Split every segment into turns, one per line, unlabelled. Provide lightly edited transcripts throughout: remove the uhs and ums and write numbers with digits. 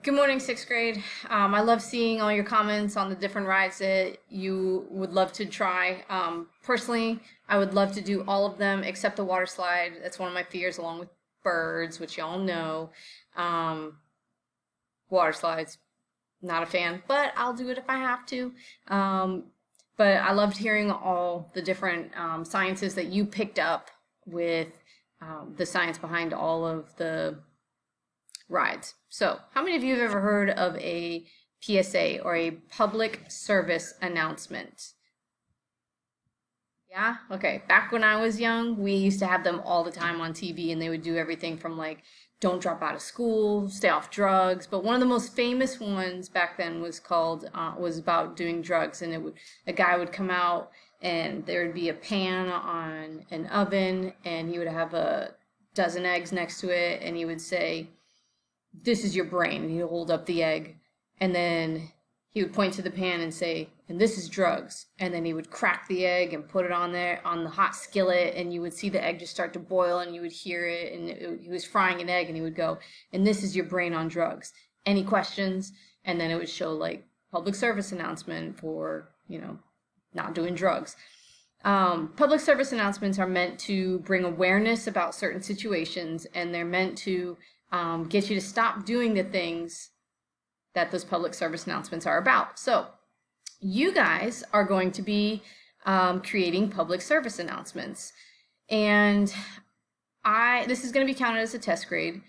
Good morning, sixth grade. I love seeing all your comments on the different rides that you would love to try. Personally, I would love to do all of them except the water slide. That's one of my fears, along with birds, which y'all know. Water slides, not a fan, but I'll do it if I have to. But I loved hearing all the different sciences that you picked up with the science behind all of the rides. So, how many of you have ever heard of a PSA or a public service announcement? Yeah? Okay. Back when I was young, we used to have them all the time on TV, and they would do everything from like, don't drop out of school, stay off drugs. But one of the most famous ones back then was about doing drugs, and a guy would come out, and there would be a pan on an oven, and he would have a dozen eggs next to it, and he would say, "This is your brain," and he'd hold up the egg, and then he would point to the pan and say, "And this is drugs," and then he would crack the egg and put it on there on the hot skillet, and you would see the egg just start to boil, and you would hear it, and he was frying an egg, and he would go, "And this is your brain on drugs. Any questions?" And then it would show like public service announcement for, not doing drugs. Public service announcements are meant to bring awareness about certain situations, and they're meant to get you to stop doing the things that those public service announcements are about. So you guys are going to be creating public service announcements, and this is going to be counted as a test grade,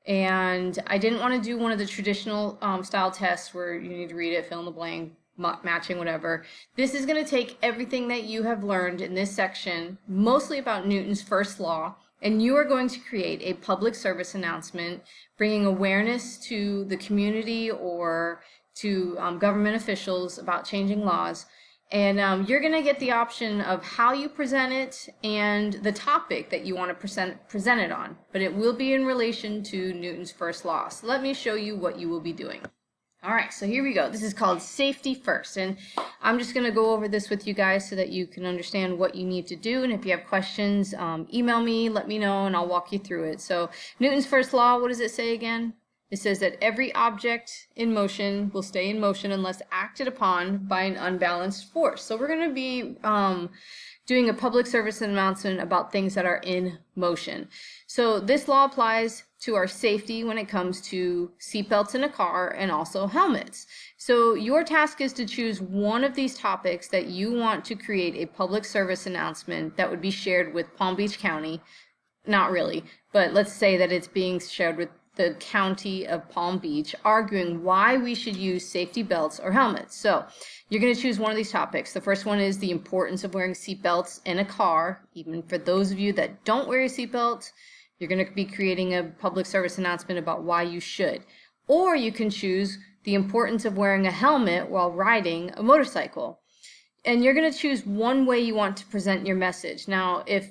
and I didn't want to do one of the traditional style tests where you need to read it, fill in the blank, matching, whatever. This is going to take everything that you have learned in this section, mostly about Newton's first law, and you are going to create a public service announcement bringing awareness to the community or to government officials about changing laws. And you're going to get the option of how you present it and the topic that you want to present it on. But it will be in relation to Newton's first law. So let me show you what you will be doing. All right, so here we go. This is called safety first, and I'm just going to go over this with you guys so that you can understand what you need to do, and if you have questions, email me, let me know, and I'll walk you through it. So Newton's first law, what does it say again? It says that every object in motion will stay in motion unless acted upon by an unbalanced force. So we're going to be doing a public service announcement about things that are in motion. So this law applies to our safety when it comes to seatbelts in a car and also helmets. So your task is to choose one of these topics that you want to create a public service announcement that would be shared with Palm Beach County. Not really, but let's say that it's being shared with the county of Palm Beach, arguing why we should use safety belts or helmets. So you're going to choose one of these topics. The first one is the importance of wearing seatbelts in a car. Even for those of you that don't wear a seatbelt, you're going to be creating a public service announcement about why you should. Or you can choose the importance of wearing a helmet while riding a motorcycle. And you're going to choose one way you want to present your message. Now, if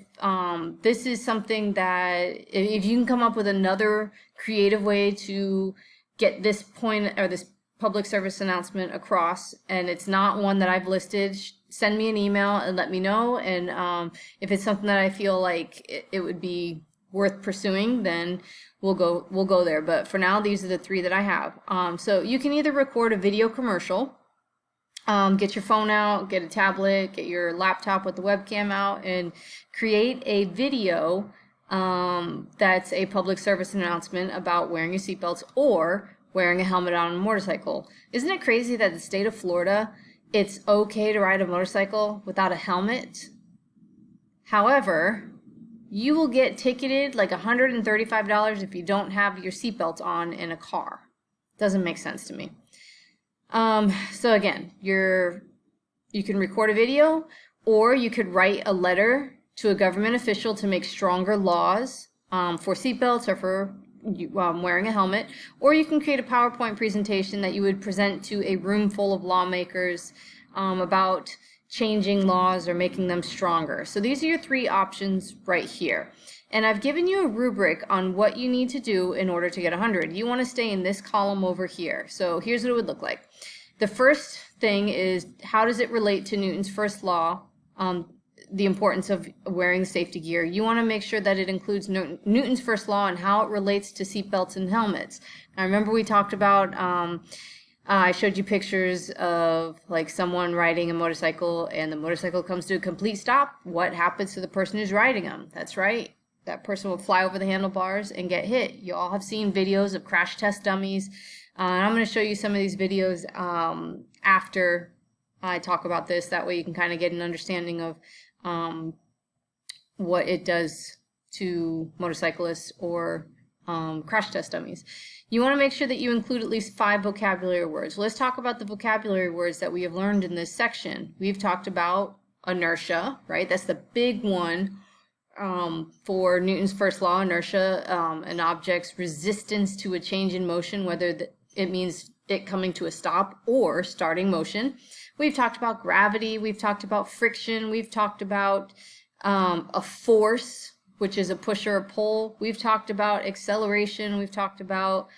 this is something that, if you can come up with another creative way to get this point or this public service announcement across, and it's not one that I've listed, send me an email and let me know. And if it's something that I feel like it would be worth pursuing, then we'll go there. But for now, these are the three that I have. So you can either record a video commercial, get your phone out, get a tablet, get your laptop with the webcam out, and create a video that's a public service announcement about wearing your seatbelts or wearing a helmet on a motorcycle. Isn't it crazy that the state of Florida, it's okay to ride a motorcycle without a helmet? However, you will get ticketed like $135 if you don't have your seatbelt on in a car. Doesn't make sense to me. So again, you can record a video, or you could write a letter to a government official to make stronger laws for seatbelts or for wearing a helmet, or you can create a PowerPoint presentation that you would present to a room full of lawmakers about changing laws or making them stronger. So these are your three options right here. And I've given you a rubric on what you need to do in order to get 100. You want to stay in this column over here. So here's what it would look like. The first thing is, how does it relate to Newton's first law? the importance of wearing safety gear. You want to make sure that it includes Newton's first law and how it relates to seatbelts and helmets. I remember we talked about, I showed you pictures of like someone riding a motorcycle and the motorcycle comes to a complete stop. What happens to the person who's riding them? That's right. That person will fly over the handlebars and get hit. You all have seen videos of crash test dummies. And I'm going to show you some of these videos after I talk about this. That way you can kind of get an understanding of what it does to motorcyclists or crash test dummies. You want to make sure that you include at least 5 vocabulary words. Let's talk about the vocabulary words that we have learned in this section. We've talked about inertia, right? That's the big one for Newton's first law, inertia, an object's resistance to a change in motion, whether it means it coming to a stop or starting motion. We've talked about gravity, we've talked about friction, we've talked about a force, which is a push or a pull. We've talked about acceleration, we've talked about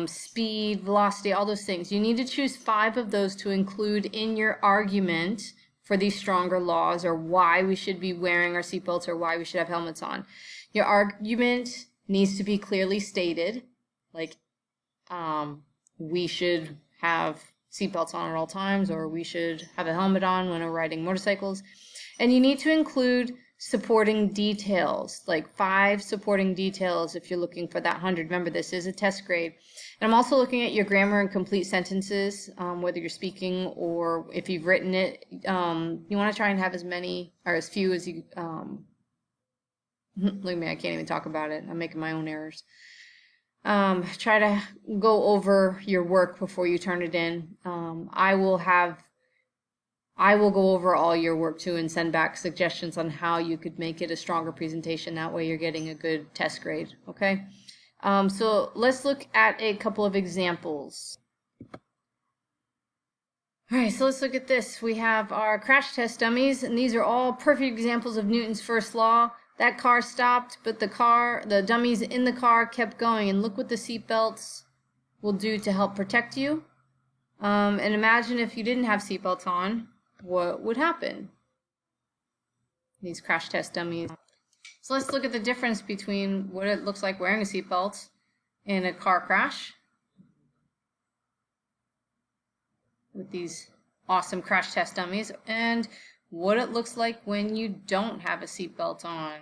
speed, velocity, all those things. You need to choose 5 of those to include in your argument for these stronger laws, or why we should be wearing our seatbelts, or why we should have helmets on. Your argument needs to be clearly stated, like we should have seatbelts on at all times, or we should have a helmet on when we're riding motorcycles. And you need to include supporting details, like 5 supporting details if you're looking for that 100. Remember, this is a test grade. And I'm also looking at your grammar and complete sentences, whether you're speaking or if you've written it. You want to try and have as many or as few as you, look at me, I can't even talk about it. I'm making my own errors. Try to go over your work before you turn it in. I will go over all your work too and send back suggestions on how you could make it a stronger presentation. That way you're getting a good test grade, okay? So let's look at a couple of examples. All right, so let's look at this. We have our crash test dummies, and these are all perfect examples of Newton's first law. That car stopped, but the dummies in the car kept going, and look what the seatbelts will do to help protect you. And imagine if you didn't have seatbelts on, what would happen? These crash test dummies. So let's look at the difference between what it looks like wearing a seatbelt in a car crash with these awesome crash test dummies, and what it looks like when you don't have a seatbelt on.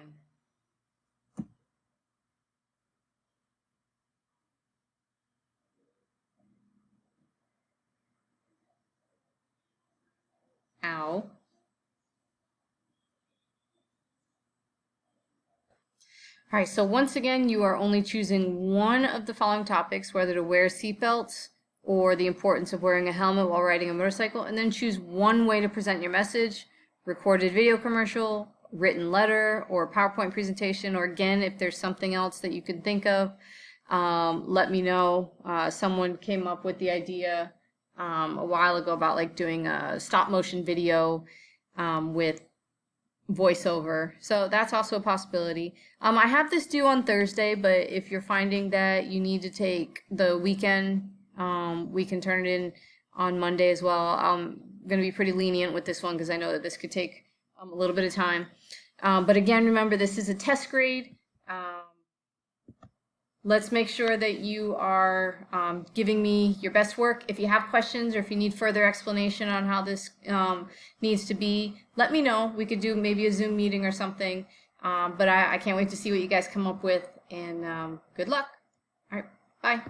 Ow. All right, so once again, you are only choosing one of the following topics, whether to wear seatbelts or the importance of wearing a helmet while riding a motorcycle, and then choose one way to present your message: recorded video commercial, written letter, or PowerPoint presentation, or again, if there's something else that you can think of, let me know. Someone came up with the idea a while ago about like doing a stop motion video with voiceover, so that's also a possibility. I have this due on Thursday, but if you're finding that you need to take the weekend, we can turn it in on Monday as well. I'm going to be pretty lenient with this one because I know that this could take a little bit of time. But again, remember, this is a test grade. Let's make sure that you are giving me your best work. If you have questions or if you need further explanation on how this needs to be, let me know. We could do maybe a Zoom meeting or something. But I can't wait to see what you guys come up with, and good luck. All right, bye.